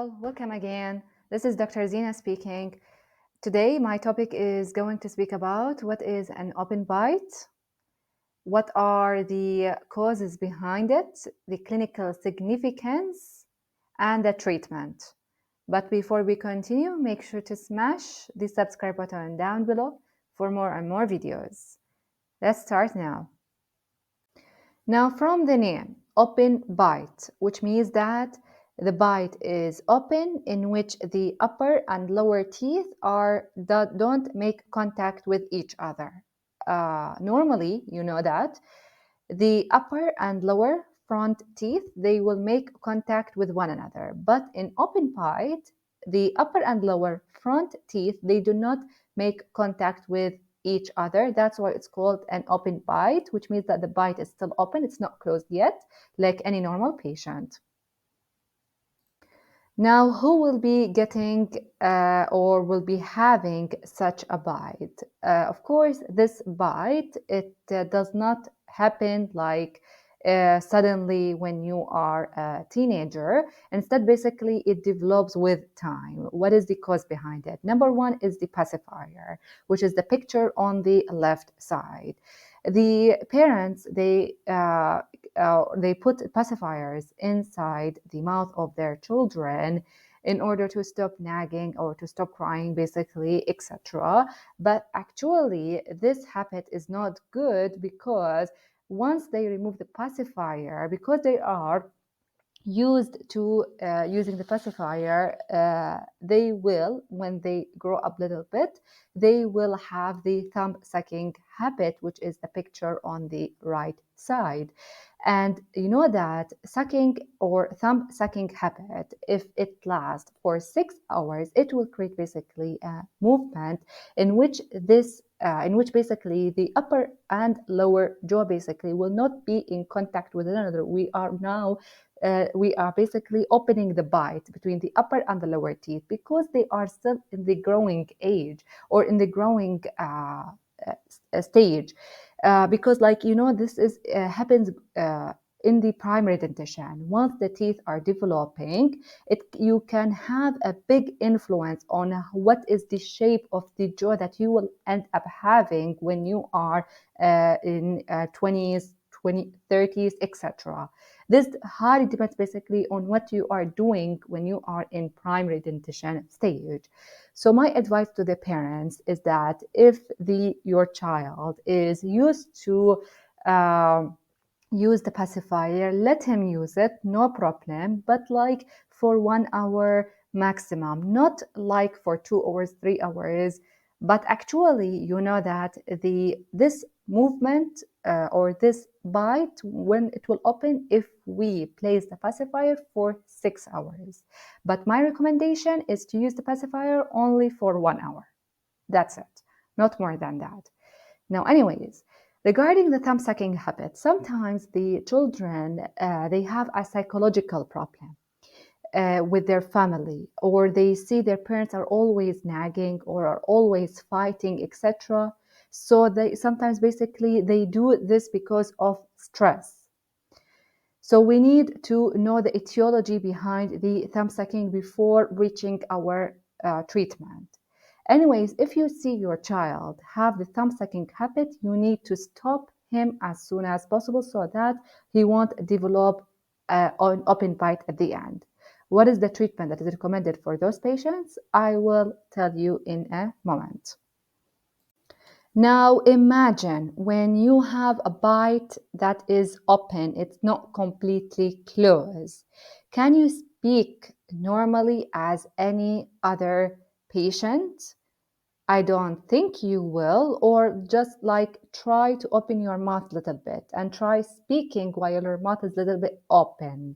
all, welcome again. This is Dr. Zina speaking. Today, my topic is going to speak about what is an open bite, what are the causes behind it, the clinical significance, and the treatment. But before we continue, make sure to smash the subscribe button down below for more and more videos. Let's start now. Now, from the name, open bite, which means that the bite is open, in which the upper and lower teeth don't make contact with each other. Normally, you know that the upper and lower front teeth, they will make contact with one another. But in open bite, the upper and lower front teeth, they do not make contact with each other. That's why it's called an open bite, which means that the bite is still open. It's not closed yet, like any normal patient. Now, who will be getting or will be having such a bite? Of course, this bite, it does not happen like suddenly when you are a teenager. Instead, basically, it develops with time. What is the cause behind it? Number one is the pacifier, which is the picture on the left side. The parents, they put pacifiers inside the mouth of their children in order to stop nagging or to stop crying, basically, etc. But actually, this habit is not good because once they remove the pacifier, because they are using the pacifier, they will, when they grow up a little bit, they will have the thumb sucking habit, which is the picture on the right side. And you know that sucking or thumb sucking habit, if it lasts for 6 hours, it will create basically a movement in which basically the upper and lower jaw basically will not be in contact with one another. We are basically opening the bite between the upper and the lower teeth because they are still in the growing age or in the growing stage. Because, like, this is happens in the primary dentition. Once the teeth are developing, you can have a big influence on what is the shape of the jaw that you will end up having when you are in 20s, 30s, etc. This highly depends basically on what you are doing when you are in primary dentition stage. So my advice to the parents is that if your child is used to use the pacifier, let him use it, no problem, but like for 1 hour maximum, not like for 2 hours, 3 hours. But actually, you know that this movement or this bite, when it will open, if we place the pacifier for 6 hours. But my recommendation is to use the pacifier only for 1 hour. That's it, not more than that. Now, anyways, regarding the thumb sucking habit, sometimes the children, they have a psychological problem with their family, or they see their parents are always nagging or are always fighting, etc. So they sometimes basically they do this because of stress. So we need to know the etiology behind the thumb sucking before reaching our treatment. Anyways, if you see your child have the thumb sucking habit, you need to stop him as soon as possible so that he won't develop an open bite at the end. What is the treatment that is recommended for those patients? I will tell you in a moment. Now imagine when you have a bite that is open, it's not completely closed. Can you speak normally as any other patient? I don't think you will, or just like try to open your mouth a little bit and try speaking while your mouth is a little bit opened.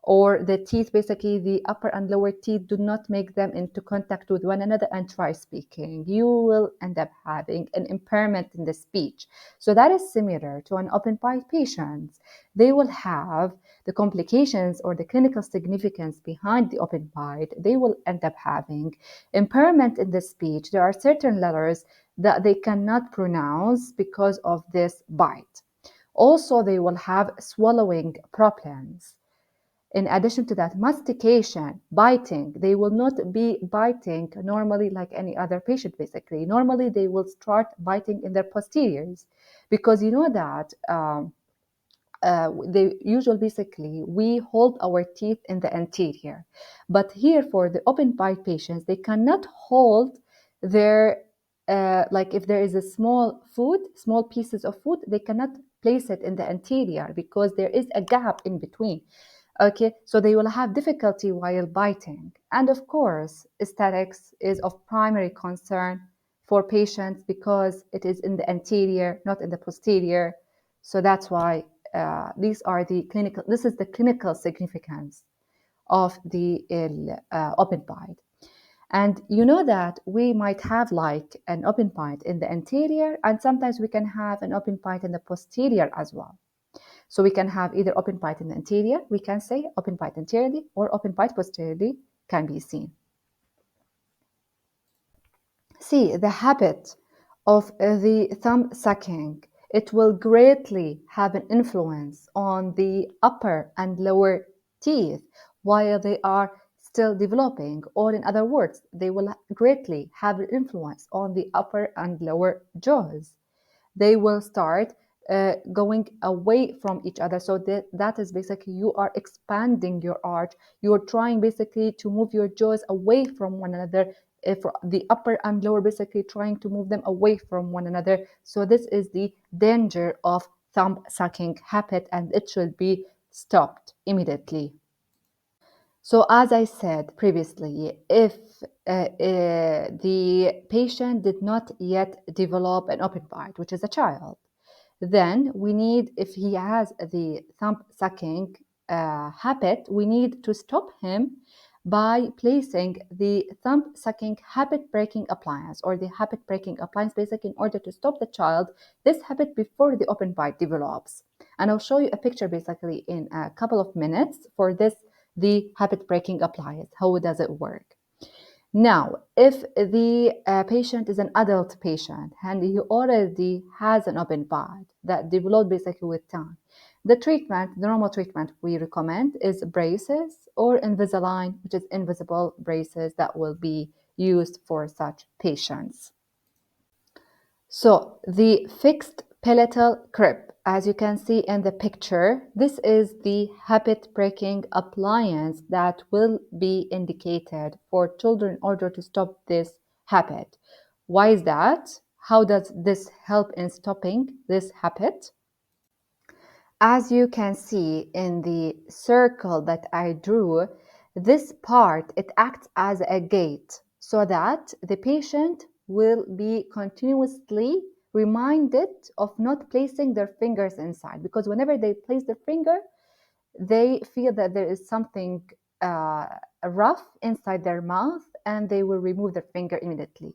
Or the teeth, basically the upper and lower teeth, do not make them into contact with one another and try speaking. You will end up having an impairment in the speech. So that is similar to an open bite patient. They will have the complications or the clinical significance behind the open bite. They will end up having impairment in the speech. There are certain letters that they cannot pronounce because of this bite. Also, they will have swallowing problems. In addition to that, mastication, biting, they will not be biting normally like any other patient basically. Normally, they will start biting in their posteriors because you know that they usually basically we hold our teeth in the anterior, but here for the open bite patients they cannot hold their like if there is a small pieces of food, they cannot place it in the anterior because there is a gap in between. Okay, so they will have difficulty while biting. And of course, aesthetics is of primary concern for patients because it is in the anterior, not in the posterior. So that's why this is the clinical significance of the open bite. And you know that we might have like an open bite in the anterior, and sometimes we can have an open bite in the posterior as well. So we can have either open bite in the anterior, we can say open bite anteriorly, or open bite posteriorly can be seen. See, the habit of the thumb sucking, it will greatly have an influence on the upper and lower teeth while they are still developing, or in other words, they will greatly have an influence on the upper and lower jaws. They will start going away from each other. So that is basically you are expanding your arch. You're trying basically to move your jaws away from one another. If the upper and lower basically trying to move them away from one another. So this is the danger of thumb sucking habit, and it should be stopped immediately. So as I said previously, if the patient did not yet develop an open bite, which is a child, then we need, if he has the thumb sucking habit, we need to stop him by placing the thumb sucking habit breaking appliance or the habit breaking appliance basically in order to stop the child this habit before the open bite develops. And I'll show you a picture basically in a couple of minutes for this, the habit breaking appliance. How does it work? Now, if the patient is an adult patient and he already has an open bite that developed basically with time, the normal treatment we recommend is braces or Invisalign, which is invisible braces that will be used for such patients. So the fixed palatal crib, as you can see in the picture, this is the habit breaking appliance that will be indicated for children in order to stop this habit. Why is that? How does this help in stopping this habit? As you can see in the circle that I drew, this part, it acts as a gate so that the patient will be continuously reminded of not placing their fingers inside, because whenever they place their finger, they feel that there is something rough inside their mouth and they will remove their finger immediately.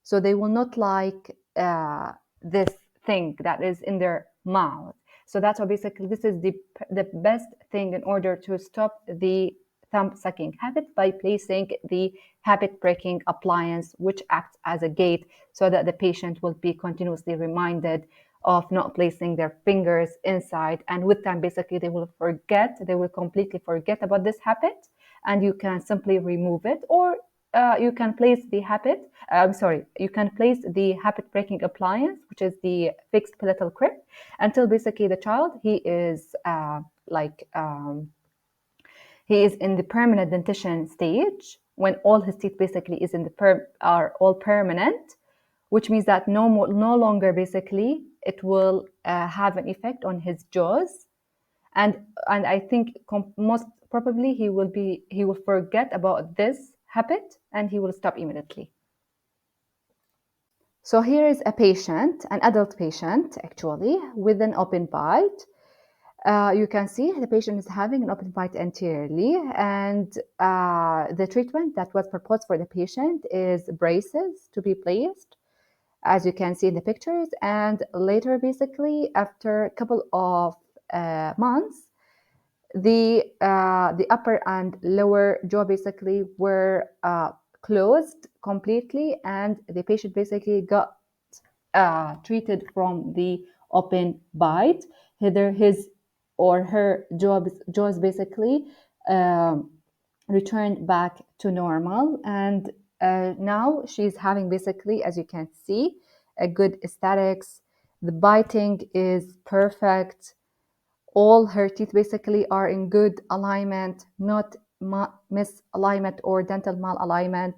So they will not like this thing that is in their mouth. So that's why basically this is the best thing in order to stop the thumb sucking habit, by placing the habit breaking appliance, which acts as a gate so that the patient will be continuously reminded of not placing their fingers inside. And with time, basically, they will completely forget about this habit, and you can simply remove it, or you can place the you can place the habit breaking appliance, which is the fixed palatal crib, until basically the child he is in the permanent dentition stage, when all his teeth basically is in the are all permanent, which means that no longer basically it will have an effect on his jaws, and I think most probably he will forget about this habit and he will stop immediately. So here is a patient, an adult patient actually, with an open bite. You can see the patient is having an open bite anteriorly, and the treatment that was proposed for the patient is braces to be placed, as you can see in the pictures. And later, basically, after a couple of months, the upper and lower jaw basically were closed completely, and the patient basically got treated from the open bite. His or her jaws basically returned back to normal. And now she's having basically, as you can see, a good aesthetics. The biting is perfect. All her teeth basically are in good alignment, not misalignment or dental malalignment.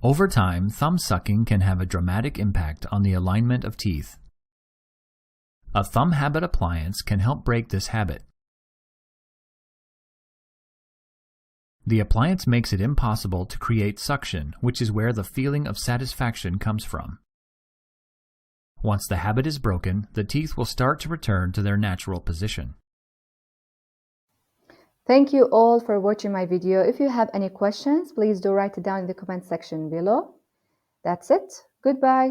Over time, thumb sucking can have a dramatic impact on the alignment of teeth. A thumb habit appliance can help break this habit. The appliance makes it impossible to create suction, which is where the feeling of satisfaction comes from. Once the habit is broken, the teeth will start to return to their natural position. Thank you all for watching my video. If you have any questions, please do write it down in the comment section below. That's it. Goodbye.